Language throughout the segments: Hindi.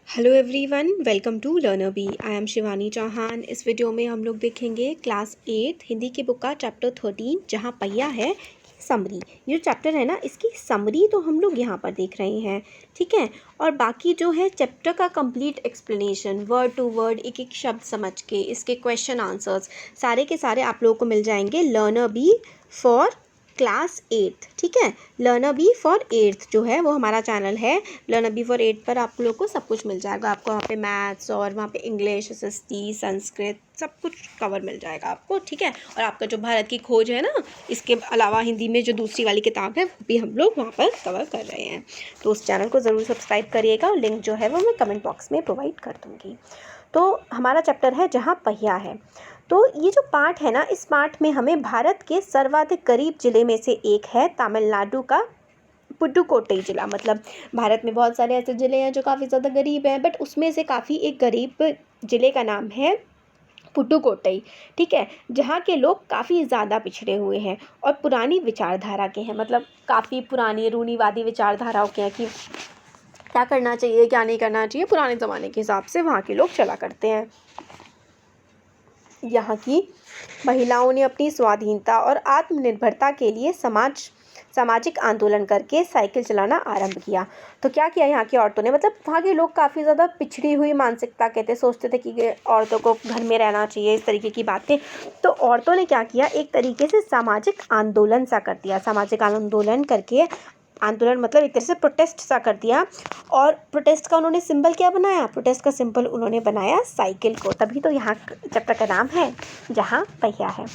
Hello everyone, welcome to learner B. I am Shivani Chauhan. इस वीडियो में हम लोग देखेंगे क्लास 8 हिंदी की बुक का चैप्टर 13, जहाँ पहिया है समरी। ये चैप्टर है ना, इसकी समरी तो हम लोग यहाँ पर देख रहे हैं, ठीक है। और बाकी जो है चैप्टर का complete explanation word to word, एक एक शब्द समझ के, इसके क्वेश्चन आंसर्स सारे के सारे आप लोगों को मिल जाएंगे लर्नर बी फॉर क्लास 8, ठीक है। लर्नर बी फॉर 8th जो है वो हमारा चैनल है। लर्नर बी फॉर 8 पर आप लोगों को सब कुछ मिल जाएगा। आपको वहाँ पे मैथ्स और वहाँ पे इंग्लिश, एसएसटी, संस्कृत सब कुछ कवर मिल जाएगा आपको, ठीक है। और आपका जो भारत की खोज है ना, इसके अलावा हिंदी में जो दूसरी वाली किताब है वो भी हम लोग वहाँ पर कवर कर रहे हैं। तो उस चैनल को ज़रूर सब्सक्राइब करिएगा, और लिंक जो है वो मैं कमेंट बॉक्स में प्रोवाइड कर दूँगी। तो हमारा चैप्टर है जहाँ पहिया है। तो ये जो पार्ट है ना, इस पार्ट में हमें भारत के सर्वाधिक गरीब जिले में से एक है तमिलनाडु का पुडुकोट्टई जिला। मतलब भारत में बहुत सारे ऐसे ज़िले हैं जो काफ़ी ज़्यादा गरीब हैं, बट उसमें से काफ़ी एक गरीब ज़िले का नाम है पुडुकोट्टई, ठीक है। जहाँ के लोग काफ़ी ज़्यादा पिछड़े हुए हैं और पुरानी विचारधारा के हैं। मतलब काफ़ी पुरानी रूढ़िवादी विचारधाराओं के हैं कि क्या करना चाहिए, क्या नहीं करना चाहिए, पुराने ज़माने के हिसाब से वहाँ के लोग चला करते हैं। यहाँ की महिलाओं ने अपनी स्वाधीनता और आत्मनिर्भरता के लिए सामाजिक आंदोलन करके साइकिल चलाना आरंभ किया। तो क्या किया यहाँ की औरतों ने, मतलब वहाँ के लोग काफ़ी ज़्यादा पिछड़ी हुई मानसिकता के थे, सोचते थे कि औरतों को घर में रहना चाहिए, इस तरीके की बातें। तो औरतों ने क्या किया, एक तरीके से सामाजिक आंदोलन सा कर दिया। सामाजिक आंदोलन करके, आंदोलन मतलब एक तरह से प्रोटेस्ट सा कर दिया। और प्रोटेस्ट का उन्होंने सिंबल क्या बनाया, प्रोटेस्ट का सिंबल उन्होंने बनाया साइकिल को। तभी तो यहाँ चैप्टर का नाम है जहाँ पहिया है,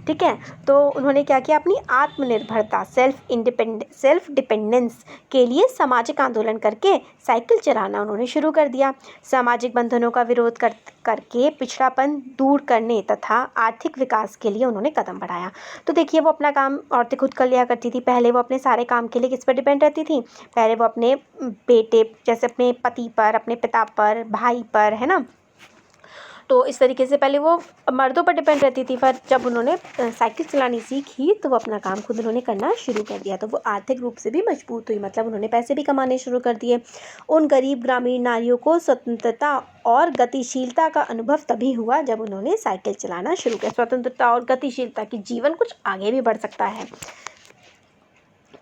ठीक है। तो उन्होंने क्या किया, अपनी आत्मनिर्भरता, सेल्फ डिपेंडेंस के लिए सामाजिक आंदोलन करके साइकिल चलाना उन्होंने शुरू कर दिया। सामाजिक बंधनों का विरोध करके पिछड़ापन दूर करने तथा आर्थिक विकास के लिए उन्होंने कदम बढ़ाया। तो देखिए, वो अपना काम औरतें खुद कर लिया करती थी। पहले वो अपने सारे काम के लिए किस पर डिपेंड रहती थी, पहले वो अपने बेटे, जैसे अपने पति पर, अपने पिता पर, भाई पर, है ना। तो इस तरीके से पहले वो मर्दों पर डिपेंड रहती थी, पर जब उन्होंने साइकिल चलानी सीखी तो वो अपना काम खुद उन्होंने करना शुरू कर दिया। तो वो आर्थिक रूप से भी मजबूत हुई, मतलब उन्होंने पैसे भी कमाने शुरू कर दिए। उन गरीब ग्रामीण नारियों को स्वतंत्रता और गतिशीलता का अनुभव तभी हुआ जब उन्होंने साइकिल चलाना शुरू किया। स्वतंत्रता और गतिशीलता की, जीवन कुछ आगे भी बढ़ सकता है।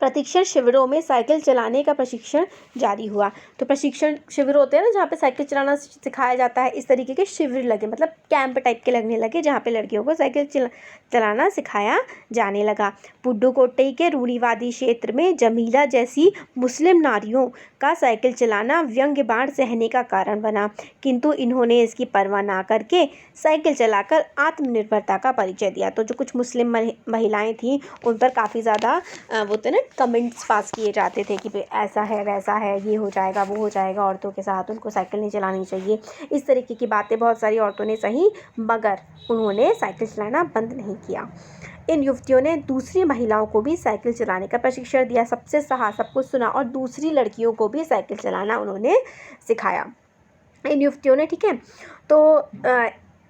प्रशिक्षण शिविरों में साइकिल चलाने का प्रशिक्षण जारी हुआ। तो प्रशिक्षण शिविर होते हैं ना, जहाँ पे साइकिल चलाना सिखाया जाता है, इस तरीके के शिविर लगे, मतलब कैंप टाइप के लगने लगे, जहाँ पे लड़कियों को साइकिल चलाना सिखाया जाने लगा। पुडुकोट्टई के रूढ़िवादी क्षेत्र में जमीला जैसी मुस्लिम नारियों का साइकिल चलाना व्यंग्य बाण सहने का कारण बना, किंतु इन्होंने इसकी परवाह ना करके साइकिल चलाकर आत्मनिर्भरता का परिचय दिया। तो जो कुछ मुस्लिम महिलाएं थीं, उन पर काफ़ी ज़्यादा वो तो ना कमेंट्स पास किए जाते थे कि भाई ऐसा है, वैसा है, ये हो जाएगा, वो हो जाएगा, औरतों के साथ उनको साइकिल नहीं चलानी चाहिए, इस तरीके की बातें बहुत सारी औरतों ने सही, मगर उन्होंने साइकिल चलाना बंद नहीं किया। इन युवतियों ने दूसरी महिलाओं को भी साइकिल चलाने का प्रशिक्षण दिया, सबसे सहा, सब कुछ सुना, और दूसरी लड़कियों को भी साइकिल चलाना उन्होंने सिखाया, इन युवतियों ने, ठीक है। तो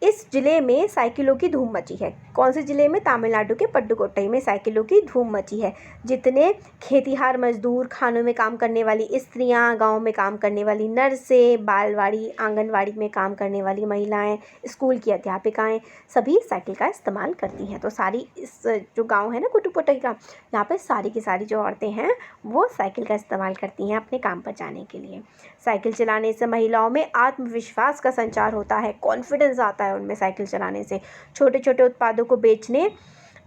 इस ज़िले में साइकिलों की धूम मची है। कौन से ज़िले में, तमिलनाडु के पुडुकोट्टई में साइकिलों की धूम मची है। जितने खेतिहार मजदूर, खानों में काम करने वाली स्त्रियां, गांव में काम करने वाली नर्सें, बालवाड़ी आंगनवाड़ी में काम करने वाली महिलाएं, स्कूल की अध्यापिकाएं, सभी साइकिल का इस्तेमाल करती हैं। तो सारी इस जो गाँव है ना पुडुकोट्टई का, यहाँ पर सारी की सारी जो औरतें हैं वो साइकिल का इस्तेमाल करती हैं अपने काम पर जाने के लिए। साइकिल चलाने से महिलाओं में आत्मविश्वास का संचार होता है, कॉन्फिडेंस आता है उनमें साइकिल चलाने से। छोटे छोटे उत्पादों को बेचने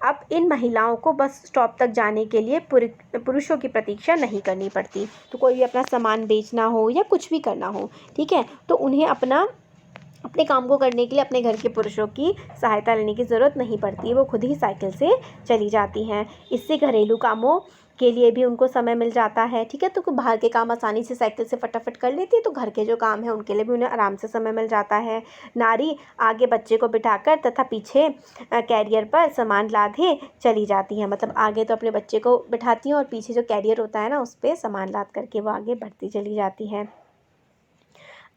अब इन महिलाओं को बस स्टॉप तक जाने के लिए पुरुषों की प्रतीक्षा नहीं करनी पड़ती। तो कोई भी अपना सामान बेचना हो या कुछ भी करना हो, ठीक है, तो उन्हें अपने काम को करने के लिए अपने घर के पुरुषों की सहायता लेने की ज़रूरत नहीं पड़ती, वो खुद ही साइकिल से चली जाती हैं। इससे घरेलू कामों के लिए भी उनको समय मिल जाता है, ठीक है। तो बाहर के काम आसानी से साइकिल से फटाफट कर लेती है, तो घर के जो काम है उनके लिए भी उन्हें आराम से समय मिल जाता है। नारी आगे बच्चे को बिठाकर तथा पीछे कैरियर पर सामान लादे चली जाती हैं। मतलब आगे तो अपने बच्चे को बिठाती हैं और पीछे जो कैरियर होता है ना, उस पर सामान लाद करके वो आगे बढ़ती चली जाती हैं।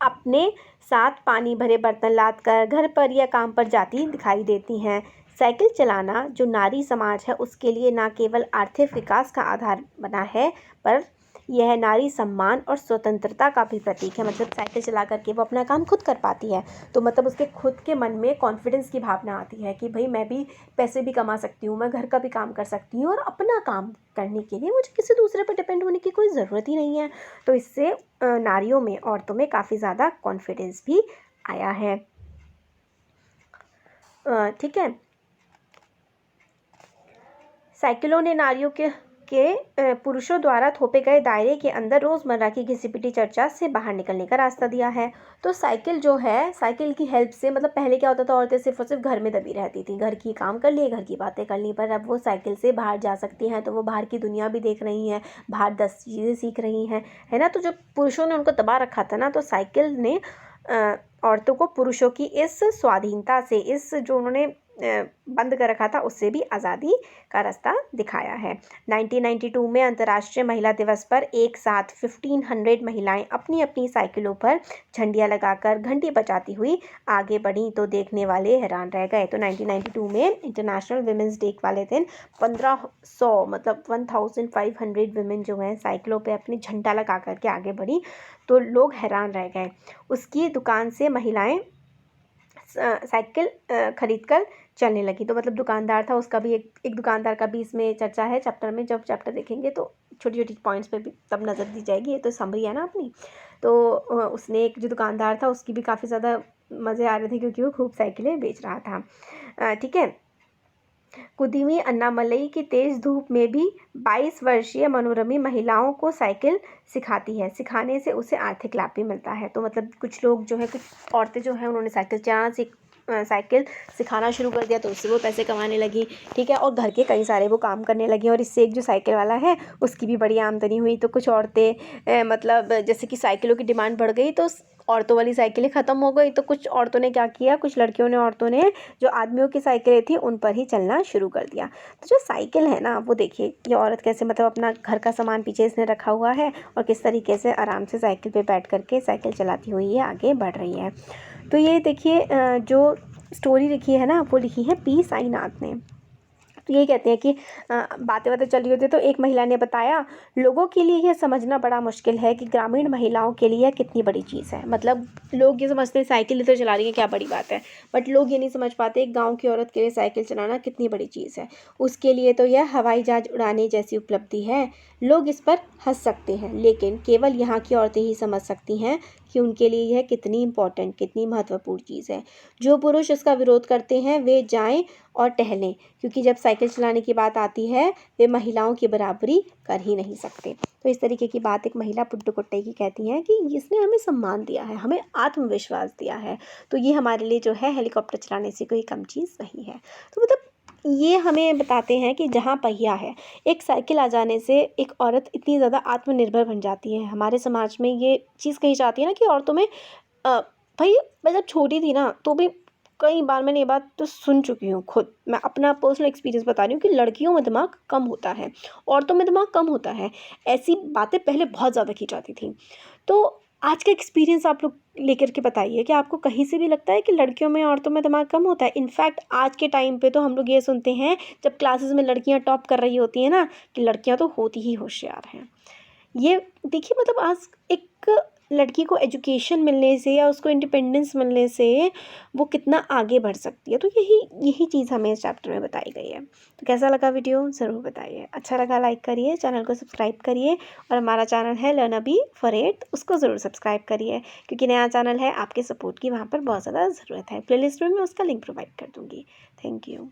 अपने साथ पानी भरे बर्तन लाद कर घर पर या काम पर जाती दिखाई देती हैं। साइकिल चलाना जो नारी समाज है उसके लिए न केवल आर्थिक विकास का आधार बना है, पर यह नारी सम्मान और स्वतंत्रता का भी प्रतीक है। मतलब साइकिल चला करके वो अपना काम खुद कर पाती है, तो मतलब उसके खुद के मन में कॉन्फिडेंस की भावना आती है कि भाई मैं भी पैसे भी कमा सकती हूँ, मैं घर का भी काम कर सकती हूँ और अपना काम करने के लिए मुझे किसी दूसरे पर डिपेंड होने की कोई ज़रूरत ही नहीं है। तो इससे नारियों में, औरतों में काफ़ी ज़्यादा कॉन्फिडेंस भी आया है। ठीक है। साइकिलों ने नारियों के पुरुषों द्वारा थोपे गए दायरे के अंदर रोज़मर्रा की घिसी-पिटी चर्चा से बाहर निकलने का रास्ता दिया है। तो साइकिल जो है, साइकिल की हेल्प से, मतलब पहले क्या होता था, औरतें सिर्फ और सिर्फ घर में दबी रहती थी, घर की काम कर लिए, घर की बातें कर ली, पर अब वो साइकिल से बाहर जा सकती हैं, तो वो बाहर की दुनिया भी देख रही हैं, बाहर 10 चीज़ें सीख रही हैं, है ना। तो जो पुरुषों ने उनको दबा रखा था ना, तो साइकिल ने औरतों को पुरुषों की इस स्वाधीनता से, इस जो उन्होंने बंद कर रखा था, उससे भी आज़ादी का रास्ता दिखाया है। 1992 में अंतर्राष्ट्रीय महिला दिवस पर एक साथ 1500 महिलाएं अपनी अपनी साइकिलों पर झंडियां लगाकर घंटी बजाती हुई आगे बढ़ी, तो देखने वाले हैरान रह गए। तो 1992 में इंटरनेशनल वुमेंस डे वाले दिन 1500 मतलब 1500 वुमेन जो हैं साइकिलों पे अपनी झंडा लगा करके आगे बढ़ी, तो लोग हैरान रह गए। उसकी दुकान से महिलाएं साइकिल खरीद कर चलने लगी। तो मतलब दुकानदार था, उसका भी एक दुकानदार का भी इसमें चर्चा है चैप्टर में। जब चैप्टर देखेंगे तो छोटी छोटी पॉइंट्स पे भी तब नज़र दी जाएगी, ये तो समरी है ना अपनी। तो उसने, एक जो दुकानदार था, उसकी भी काफ़ी ज़्यादा मज़े आ रहे थे क्योंकि वो खूब साइकिलें बेच रहा था। ठीक है। कुदीमी अन्नामलई की तेज़ धूप में भी 22 वर्षीय मनोरमी महिलाओं को साइकिल सिखाती है। सिखाने से उसे आर्थिक लाभ भी मिलता है। तो मतलब कुछ लोग जो है, कुछ औरतें जो हैं, उन्होंने साइकिल सिखाना शुरू कर दिया, तो उससे वो पैसे कमाने लगी। ठीक है। और घर के कई सारे वो काम करने लगी, और इससे एक जो साइकिल वाला है उसकी भी बड़ी आमदनी हुई। तो कुछ औरतें मतलब जैसे कि साइकिलों की डिमांड बढ़ गई, तो औरतों वाली साइकिलें ख़त्म हो गई, तो कुछ औरतों ने क्या किया, कुछ लड़कियों ने, औरतों ने जो आदमियों की साइकिलें थी उन पर ही चलना शुरू कर दिया। तो जो साइकिल है ना, वो देखिए ये औरत कैसे, मतलब अपना घर का सामान पीछे इसने रखा हुआ है और किस तरीके से आराम से साइकिल पे बैठ करके साइकिल चलाती हुई ये आगे बढ़ रही है। तो ये देखिए जो स्टोरी लिखी है ना, वो लिखी है पी साईनाथ ने। तो यही कहते हैं कि बातें चल रही होती है, तो एक महिला ने बताया, लोगों के लिए यह समझना बड़ा मुश्किल है कि ग्रामीण महिलाओं के लिए यह कितनी बड़ी चीज़ है। मतलब लोग ये समझते हैं साइकिल इधर चला रही है, क्या बड़ी बात है, बट लोग ये नहीं समझ पाते गांव की औरत के लिए साइकिल चलाना कितनी बड़ी चीज़ है। उसके लिए तो यह हवाई जहाज उड़ाने जैसी उपलब्धि है। लोग इस पर हंस सकते हैं, लेकिन केवल यहाँ की औरतें ही समझ सकती हैं कि उनके लिए यह कितनी इम्पोर्टेंट, कितनी महत्वपूर्ण चीज़ है। जो पुरुष इसका विरोध करते हैं वे जाएं और टहलें, क्योंकि जब साइकिल चलाने की बात आती है वे महिलाओं की बराबरी कर ही नहीं सकते। तो इस तरीके की बात एक महिला पुट्टू कुट्टे की कहती हैं कि इसने हमें सम्मान दिया है, हमें आत्मविश्वास दिया है, तो ये हमारे लिए जो है हेलीकॉप्टर चलाने से कोई कम चीज़ नहीं है। तो मतलब ये हमें बताते हैं कि जहाँ पहिया है, एक साइकिल आ जाने से एक औरत इतनी ज़्यादा आत्मनिर्भर बन जाती है। हमारे समाज में ये चीज़ कही जाती है ना कि औरतों में भाई मैं जब छोटी थी ना, तो भी कई बार मैंने ये बात तो सुन चुकी हूँ खुद। मैं अपना पर्सनल एक्सपीरियंस बता रही हूँ कि लड़कियों में दिमाग कम होता है, औरतों में दिमाग कम होता है। ऐसी बातें पहले बहुत ज़्यादा की जाती थी। तो आज का एक्सपीरियंस आप लोग लेकर के बताइए कि आपको कहीं से भी लगता है कि लड़कियों में औरतों में दिमाग कम होता है। इनफैक्ट आज के टाइम पे तो हम लोग ये सुनते हैं, जब क्लासेस में लड़कियां टॉप कर रही होती हैं ना, कि लड़कियां तो होती ही होशियार हैं। ये देखिए, मतलब आज एक लड़की को एजुकेशन मिलने से या उसको इंडिपेंडेंस मिलने से वो कितना आगे बढ़ सकती है। तो यही चीज़ हमें इस चैप्टर में बताई गई है। तो कैसा लगा वीडियो ज़रूर बताइए। अच्छा लगा लाइक करिए, चैनल को सब्सक्राइब करिए, और हमारा चैनल है लर्न अभी फॉर 8, उसको ज़रूर सब्सक्राइब करिए, क्योंकि नया चैनल है, आपके सपोर्ट की वहाँ पर बहुत ज़्यादा ज़रूरत है। प्लेलिस्ट में मैं उसका लिंक प्रोवाइड कर दूँगी। Thank you.